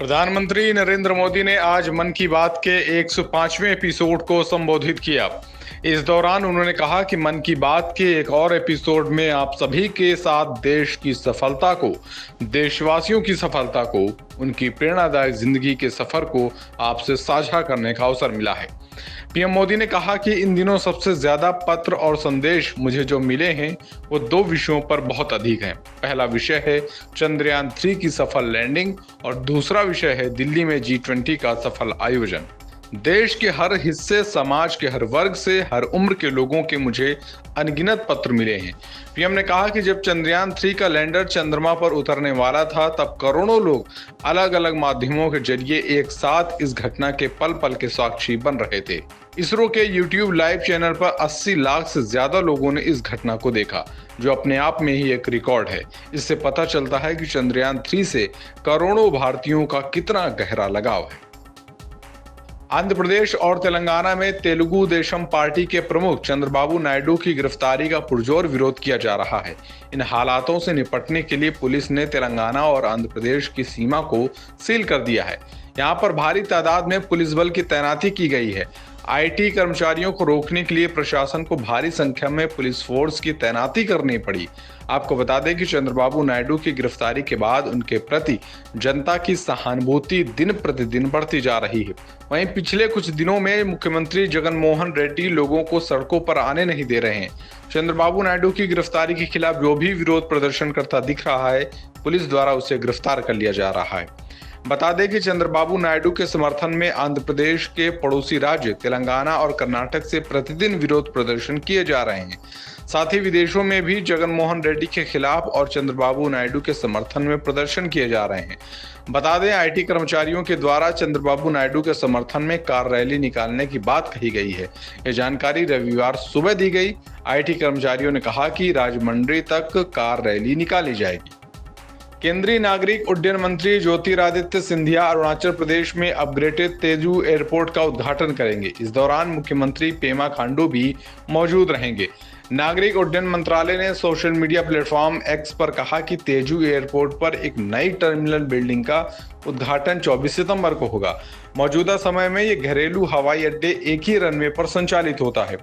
प्रधानमंत्री नरेंद्र मोदी ने आज मन की बात के 105वें एपिसोड को संबोधित किया। इस दौरान उन्होंने कहा कि मन की बात के एक और एपिसोड में आप सभी के साथ देश की सफलता को, देशवासियों की सफलता को, उनकी प्रेरणादायक जिंदगी के सफर को आपसे साझा करने का अवसर मिला है। पीएम मोदी ने कहा कि इन दिनों सबसे ज्यादा पत्र और संदेश मुझे जो मिले हैं वो दो विषयों पर बहुत अधिक हैं। पहला विषय है चंद्रयान 3 की सफल लैंडिंग और दूसरा विषय है दिल्ली में G20 का सफल आयोजन। देश के हर हिस्से, समाज के हर वर्ग से, हर उम्र के लोगों के मुझे अनगिनत पत्र मिले हैं। पीएम ने कहा कि जब चंद्रयान 3 का लैंडर चंद्रमा पर उतरने वाला था तब करोड़ों लोग अलग अलग माध्यमों के जरिए एक साथ इस घटना के पल पल के साक्षी बन रहे थे। इसरो के YouTube लाइव चैनल पर 80 लाख से ज्यादा लोगों ने इस घटना को देखा, जो अपने आप में ही एक रिकॉर्ड है। इससे पता चलता है कि चंद्रयान 3 से करोड़ों भारतीयों का कितना गहरा लगाव है। आंध्र प्रदेश और तेलंगाना में तेलुगु देशम पार्टी के प्रमुख चंद्रबाबू नायडू की गिरफ्तारी का पुरजोर विरोध किया जा रहा है। इन हालातों से निपटने के लिए पुलिस ने तेलंगाना और आंध्र प्रदेश की सीमा को सील कर दिया है। यहाँ पर भारी तादाद में पुलिस बल की तैनाती की गई है। आईटी कर्मचारियों को रोकने के लिए प्रशासन को भारी संख्या में पुलिस फोर्स की तैनाती करनी पड़ी। आपको बता दें कि चंद्रबाबू नायडू की गिरफ्तारी के बाद उनके प्रति जनता की सहानुभूति दिन प्रतिदिन बढ़ती जा रही है। वहीं पिछले कुछ दिनों में मुख्यमंत्री जगन मोहन रेड्डी लोगों को सड़कों पर आने नहीं दे रहे हैं। चंद्रबाबू नायडू की गिरफ्तारी के खिलाफ जो भी विरोध प्रदर्शन करता दिख रहा है, पुलिस द्वारा उसे गिरफ्तार कर लिया जा रहा है। बता दें कि चंद्रबाबू नायडू के समर्थन में आंध्र प्रदेश के पड़ोसी राज्य तेलंगाना और कर्नाटक से प्रतिदिन विरोध प्रदर्शन किए जा रहे हैं। साथ ही विदेशों में भी जगन मोहन रेड्डी के खिलाफ और चंद्रबाबू नायडू के समर्थन में प्रदर्शन किए जा रहे हैं। बता दें, आईटी कर्मचारियों के द्वारा चंद्रबाबू नायडू के समर्थन में कार रैली निकालने की बात कही गई है। यह जानकारी रविवार सुबह दी गई। आईटी कर्मचारियों ने कहा कि राजमंड्री तक कार रैली निकाली जाएगी। केंद्रीय नागरिक उड्डयन मंत्री ज्योतिरादित्य सिंधिया अरुणाचल प्रदेश में अपग्रेडेड तेजू एयरपोर्ट का उद्घाटन करेंगे। इस दौरान मुख्यमंत्री पेमा खांडू भी मौजूद रहेंगे। नागरिक उड्डयन मंत्रालय ने सोशल मीडिया प्लेटफॉर्म एक्स पर कहा कि तेजू एयरपोर्ट पर एक नई टर्मिनल बिल्डिंग का उद्घाटन 24 सितंबर को होगा। मौजूदा समय में ये घरेलू हवाई अड्डे एक ही रनवे पर संचालित होता है।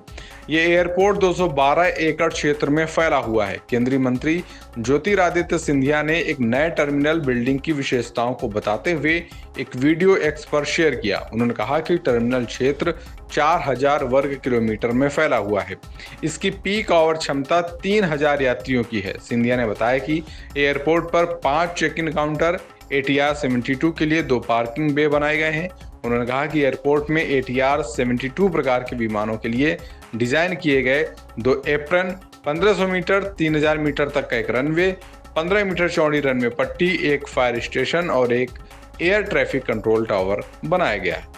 ये एयरपोर्ट 212 एकड़ क्षेत्र में फैला हुआ है। केंद्रीय मंत्री ज्योतिरादित्य सिंधिया ने एक नए टर्मिनल बिल्डिंग की विशेषताओं को बताते हुए एक वीडियो एक्स पर शेयर किया। उन्होंने कहा कि टर्मिनल क्षेत्र 4000 वर्ग किलोमीटर में फैला हुआ है। इसकी पीक आवर क्षमता 3000 यात्रियों की है। सिंधिया ने बताया कि एयरपोर्ट पर 5 चेक इन काउंटर, ATR 72 के लिए 2 पार्किंग बे बनाए गए हैं। उन्होंने कहा कि एयरपोर्ट में ATR 72 प्रकार के विमानों के लिए डिजाइन किए गए 2 एप्रन, 1500 मीटर 3000 मीटर तक का एक रनवे, 15 मीटर चौड़ी रनवे पट्टी, एक फायर स्टेशन और एक एयर ट्रैफिक कंट्रोल टावर बनाया गया है।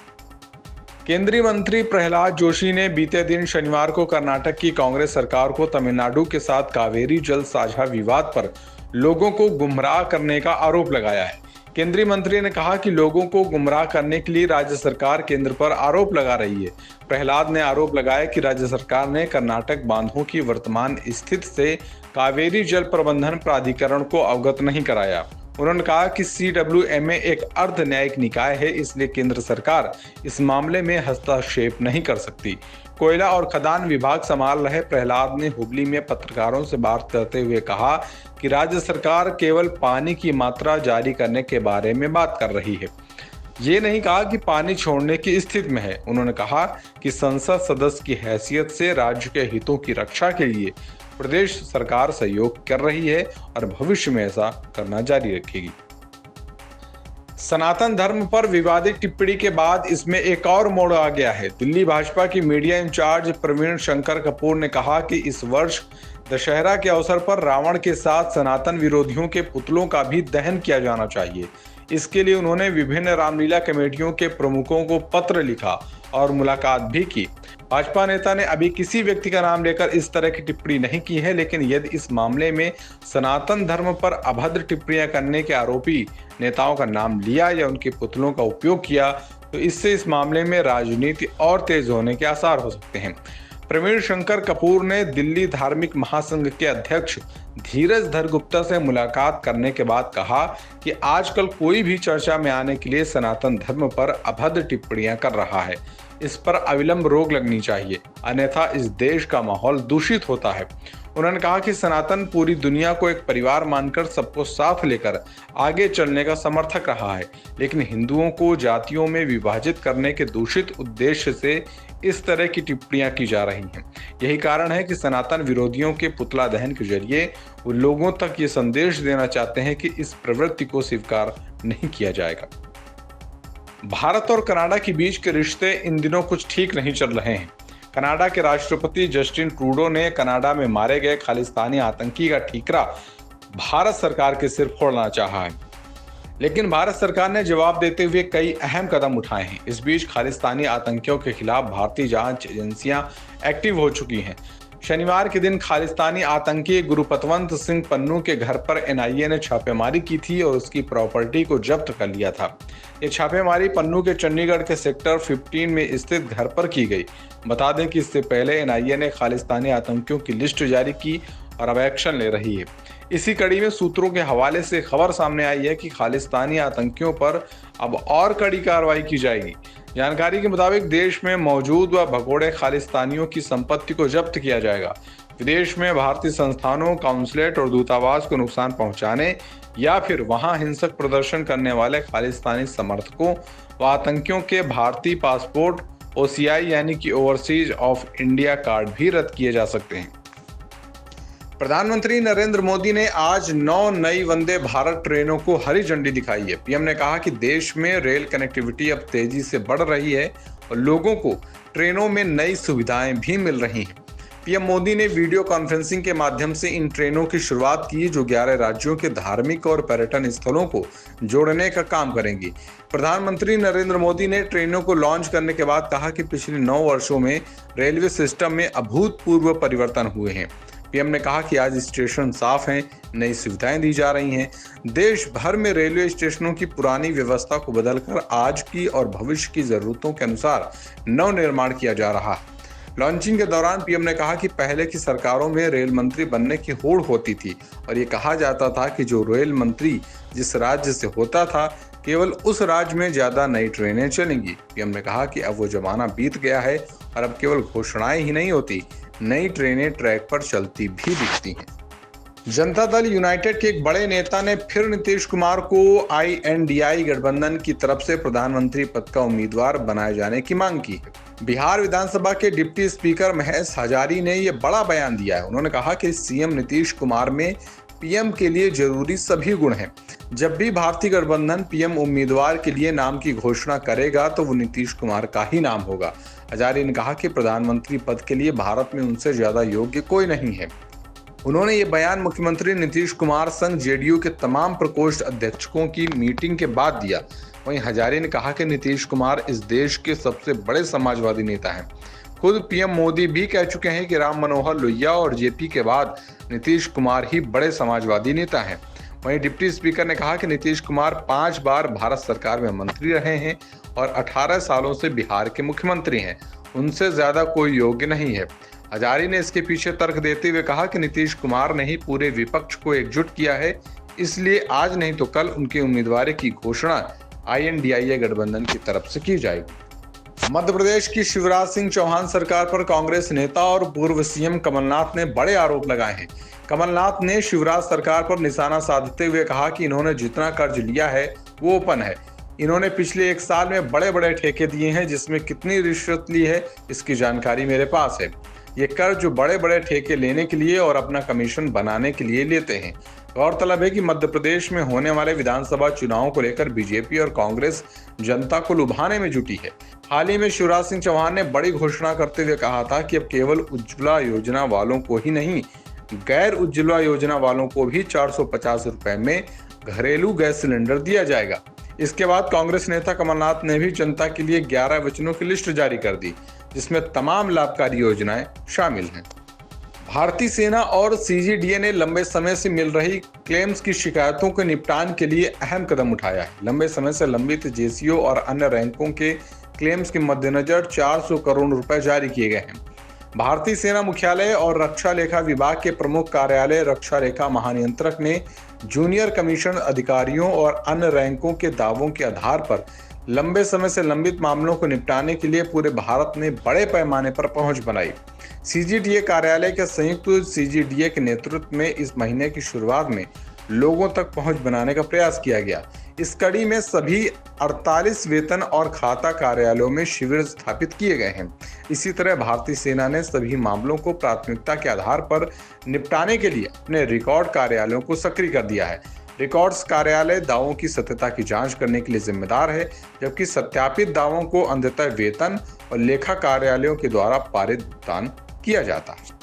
केंद्रीय मंत्री प्रहलाद जोशी ने बीते दिन शनिवार को कर्नाटक की कांग्रेस सरकार को तमिलनाडु के साथ कावेरी जल साझा विवाद पर लोगों को गुमराह करने का आरोप लगाया है। केंद्रीय मंत्री ने कहा कि लोगों को गुमराह करने के लिए राज्य सरकार केंद्र पर आरोप लगा रही है। प्रहलाद ने आरोप लगाया कि राज्य सरकार ने कर्नाटक बांधों की वर्तमान स्थिति से कावेरी जल प्रबंधन प्राधिकरण को अवगत नहीं कराया। उन्होंने कहा कि CWMA एक अर्ध न्यायिक निकाय है, इसलिए केंद्र सरकार इस मामले में हस्तक्षेप नहीं कर सकती। कोयला और खदान विभाग संभाल रहे प्रहलाद ने हुबली में पत्रकारों से बात करते हुए कहा कि राज्य सरकार केवल पानी की मात्रा जारी करने के बारे में बात कर रही है, ये नहीं कहा कि पानी छोड़ने की स्थिति में है। उन्होंने कहा कि संसद सदस्य की हैसियत से राज्य के हितों की रक्षा के लिए प्रदेश सरकार सहयोग कर रही है और भविष्य में ऐसा करना जारी रखेगी। सनातन धर्म पर विवादित टिप्पणी के बाद इसमें एक और मोड़ आ गया है। दिल्ली भाजपा की मीडिया इंचार्ज प्रवीण शंकर कपूर ने कहा कि इस वर्ष दशहरा के अवसर पर रावण के साथ सनातन विरोधियों के पुतलों का भी दहन किया जाना चाहिए। इसके लिए उन्होंने विभिन्न रामलीला कमेटियों के प्रमुखों को पत्र लिखा और मुलाकात भी की। भाजपा नेता ने अभी किसी व्यक्ति का नाम लेकर इस तरह की टिप्पणी नहीं की है, लेकिन यदि इस मामले में सनातन धर्म पर अभद्र टिप्पणियां करने के आरोपी नेताओं का नाम लिया या उनके पुतलों का उपयोग किया तो इससे इस मामले में राजनीति और तेज होने के आसार हो सकते हैं। प्रवीण शंकर कपूर ने दिल्ली धार्मिक महासंघ के अध्यक्ष धीरज धर गुप्ता से मुलाकात करने के बाद कहा कि आजकल कोई भी चर्चा में आने के लिए सनातन धर्म पर अभद्र टिप्पणियां कर रहा है। इस पर अविलंब रोक लगनी चाहिए, अन्यथा इस देश का माहौल दूषित होता है। उन्होंने कहा कि सनातन पूरी दुनिया को एक परिवार मानकर सबको साथ लेकर आगे चलने का समर्थक रहा है, लेकिन हिंदुओं को जातियों में विभाजित करने के दूषित उद्देश्य से इस तरह की टिप्पणियां की जा रही हैं। यही कारण है कि सनातन विरोधियों के पुतला दहन के जरिए वो लोगों तक ये संदेश देना चाहते हैं कि इस प्रवृत्ति को स्वीकार नहीं किया जाएगा। भारत और कनाडा के बीच के रिश्ते इन दिनों कुछ ठीक नहीं चल रहे हैं। कनाडा के राष्ट्रपति जस्टिन ट्रूडो ने कनाडा में मारे गए खालिस्तानी आतंकी का ठीकरा भारत सरकार के सिर फोड़ना चाहा है, लेकिन भारत सरकार ने जवाब देते हुए कई अहम कदम उठाए हैं। इस बीच खालिस्तानी आतंकियों के खिलाफ भारतीय जांच एजेंसियां एक्टिव हो चुकी हैं। शनिवार के दिन खालिस्तानी आतंकी गुरुपतवंत सिंह पन्नू के घर पर एनआईए ने छापेमारी की थी और उसकी प्रॉपर्टी को जब्त कर लिया था। ये छापेमारी पन्नू के चंडीगढ़ के सेक्टर 15 में स्थित घर पर की गई। बता दें कि इससे पहले एनआईए ने खालिस्तानी आतंकियों की लिस्ट जारी की और अब एक्शन ले रही है। इसी कड़ी में सूत्रों के हवाले से खबर सामने आई है कि खालिस्तानी आतंकियों पर अब और कड़ी कार्रवाई की जाएगी। जानकारी के मुताबिक देश में मौजूद व भगोड़े खालिस्तानियों की संपत्ति को जब्त किया जाएगा। विदेश में भारतीय संस्थानों, काउंसलेट और दूतावास को नुकसान पहुंचाने या फिर वहां हिंसक प्रदर्शन करने वाले खालिस्तानी समर्थकों व आतंकियों के भारतीय पासपोर्ट ओसीआई यानी कि ओवरसीज ऑफ इंडिया कार्ड भी रद्द किए जा सकते हैं। प्रधानमंत्री नरेंद्र मोदी ने आज 9 नई वंदे भारत ट्रेनों को हरी झंडी दिखाई है। पीएम ने कहा कि देश में रेल कनेक्टिविटी अब तेजी से बढ़ रही है और लोगों को ट्रेनों में नई सुविधाएं भी मिल रही हैं। पीएम मोदी ने वीडियो कॉन्फ्रेंसिंग के माध्यम से इन ट्रेनों की शुरुआत की, जो 11 राज्यों के धार्मिक और पर्यटन स्थलों को जोड़ने का काम करेंगी। प्रधानमंत्री नरेंद्र मोदी ने ट्रेनों को लॉन्च करने के बाद कहा कि पिछले 9 वर्षों में रेलवे सिस्टम में अभूतपूर्व परिवर्तन हुए हैं। पीएम ने कहा कि आज स्टेशन साफ हैं, नई सुविधाएं दी जा रही हैं। देश भर में रेलवे स्टेशनों की पुरानी व्यवस्था को बदलकर आज की और भविष्य की जरूरतों के अनुसार नव निर्माण किया जा रहा है। लॉन्चिंग के दौरान पीएम ने कहा कि पहले की सरकारों में रेल मंत्री बनने की होड़ होती थी और ये कहा जाता था कि जो रेल मंत्री जिस राज्य से होता था केवल उस राज्य में ज्यादा नई ट्रेनें चलेंगी। पीएम ने कहा कि अब वो जमाना बीत गया है और अब केवल घोषणाएं ही नहीं होती, नई ट्रेनें ट्रैक पर चलती भी दिखती हैं। जनता दल यूनाइटेड के एक बड़े नेता ने फिर नीतीश कुमार को INDI गठबंधन की तरफ से प्रधानमंत्री पद का उम्मीदवार बनाए जाने की मांग की है। बिहार विधानसभा के डिप्टी स्पीकर महेश हजारी ने यह बड़ा बयान दिया है। उन्होंने कहा कि सीएम नीतीश कुमार में पीएम के लिए जरूरी सभी गुण हैं। जब भी भारतीय गठबंधन पीएम उम्मीदवार के लिए नाम की घोषणा करेगा तो वो नीतीश कुमार का ही नाम होगा। हजारी ने कहा कि प्रधानमंत्री पद के लिए भारत में उनसे ज्यादा योग्य कोई नहीं है। उन्होंने ये बयान मुख्यमंत्री नीतीश कुमार संग जेडीयू के तमाम प्रकोष्ठ अध्यक्षों की मीटिंग के बाद दिया। वहीं हजारी ने कहा कि नीतीश कुमार इस देश के सबसे बड़े समाजवादी नेता हैं। खुद पीएम मोदी भी कह चुके हैं कि राम मनोहर लोहिया और जेपी के बाद नीतीश कुमार ही बड़े समाजवादी नेता हैं। वहीं डिप्टी स्पीकर ने कहा कि नीतीश कुमार 5 बार भारत सरकार में मंत्री रहे हैं और 18 सालों से बिहार के मुख्यमंत्री हैं। उनसे ज्यादा कोई योग्य नहीं है। हजारी ने इसके पीछे तर्क देते हुए कहा कि नीतीश कुमार ने ही पूरे विपक्ष को एकजुट किया है, इसलिए आज नहीं तो कल उनके उम्मीदवार की घोषणा INDI गठबंधन की तरफ से की जाएगी। मध्य प्रदेश की शिवराज सिंह चौहान सरकार पर कांग्रेस नेता और पूर्व सीएम कमलनाथ ने बड़े आरोप लगाए हैं। कमलनाथ ने शिवराज सरकार पर निशाना साधते हुए कहा कि इन्होंने जितना कर्ज लिया है वो ओपन है। इन्होंने पिछले 1 साल में बड़े बड़े ठेके दिए हैं, जिसमें कितनी रिश्वत ली है इसकी जानकारी मेरे पास है। ये कर्ज जो बड़े बड़े ठेके लेने के लिए और अपना कमीशन बनाने के लिए लेते हैं। गौरतलब है कि मध्य प्रदेश में होने वाले विधानसभा चुनावों को लेकर बीजेपी और कांग्रेस जनता को लुभाने में जुटी है। हाल ही में शिवराज सिंह चौहान ने बड़ी घोषणा करते हुए कहा था कि अब केवल उज्ज्वला योजना वालों को ही नहीं, गैर उज्ज्वला योजना वालों को भी 450 रुपए में घरेलू गैस सिलेंडर दिया जाएगा। इसके बाद कांग्रेस नेता कमलनाथ ने भी जनता के लिए 11 वचनों की लिस्ट जारी कर दी, जिसमें तमाम लाभकारी योजनाएं शामिल हैं। भारतीय सेना और CGDA ने लंबे समय से मिल रही क्लेम्स की शिकायतों के निपटान के लिए अहम कदम उठाया है। लंबे समय से लंबित JCO और अन्य रैंकों के क्लेम्स के मद्देनजर 400 करोड़ रुपए जारी किए गए हैं। भारतीय सेना मुख्यालय और रक्षा लेखा विभाग के प्रमुख कार्यालय रक्षा लेखा महानियंत्रक ने जूनियर कमीशन अधिकारियों और अन्य रैंकों के दावों के आधार पर लंबे समय से लंबित मामलों को निपटाने के लिए पूरे भारत में बड़े पैमाने पर पहुंच बनाई। सीजीडीए कार्यालय के संयुक्त सीजीडीए के नेतृत्व में इस महीने की शुरुआत में लोगों तक पहुंच बनाने का प्रयास किया गया। इस कड़ी में सभी 48 वेतन और खाता कार्यालयों में शिविर स्थापित किए गए हैं। इसी तरह भारतीय सेना ने सभी मामलों को प्राथमिकता के आधार पर निपटाने के लिए अपने रिकॉर्ड कार्यालयों को सक्रिय कर दिया है। रिकॉर्ड्स कार्यालय दावों की सत्यता की जांच करने के लिए जिम्मेदार है, जबकि सत्यापित दावों को अंततः वेतन और लेखा कार्यालयों के द्वारा पारित भुगतान किया जाता है।